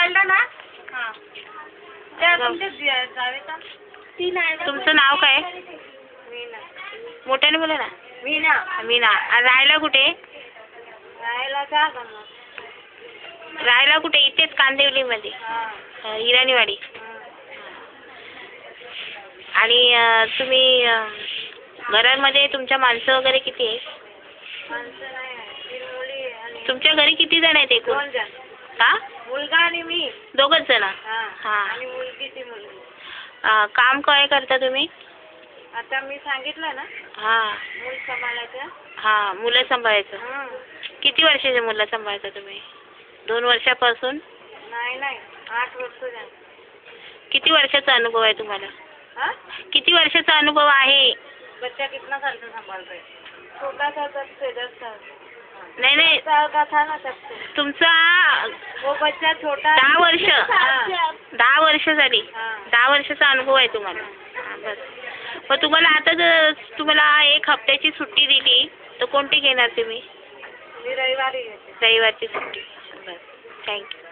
काढलं ना हां त्या तुमच्या जावेचा ती नाही तुमचं नाव काय? मीना. मोठ्याने बोला ना. मीना. मीना. राहायला कुठे? राहायला जागा मग. राहायला कुठे? इथेच कांदिवलीमध्ये. हां. हिराणीवाडी. आणि तुम्ही घरामध्ये तुमच्या माणसं वगैरे किती आहे? माणसं नाही आहे. 3 मुली आणि तुमच्या घरी किती जण आहेत एकूण? 2 जण. का? मुलगा आणि मी. दोघंच जण? हां. आणि मुलगी ती मुलगी. काम काय करता तुम्ही? आता मी सांगितलं ना. हां. मुलं सांभाळायचं. हां, मुलं सांभाळायचं. किती वर्षाचे मुलं सांभाळता तुम्ही? 2 वर्षापासून? नाही 8 वर्ष झाली. किती वर्षाचा अनुभव आहे तुम्हाला? हां? किती वर्षाचा अनुभव आहे? बच्चा कितना साल से संभालता है? छोटा सा तब से 10 साल. नहीं साल का था ना तब से. तुमचा वो बच्चा छोटा 10 वर्ष. 10 वर्ष झाली. 10 वर्षाचा अनुभव आहे तुम्हाला. हां बस. मग तुम्हाला आता जर तुम्हाला 1 हप्त्याची सुट्टी दिली तर कोणती घेणार तुम्ही? मी रविवारी घेते. रविवारची सुट्टी. बस. थँक्यू.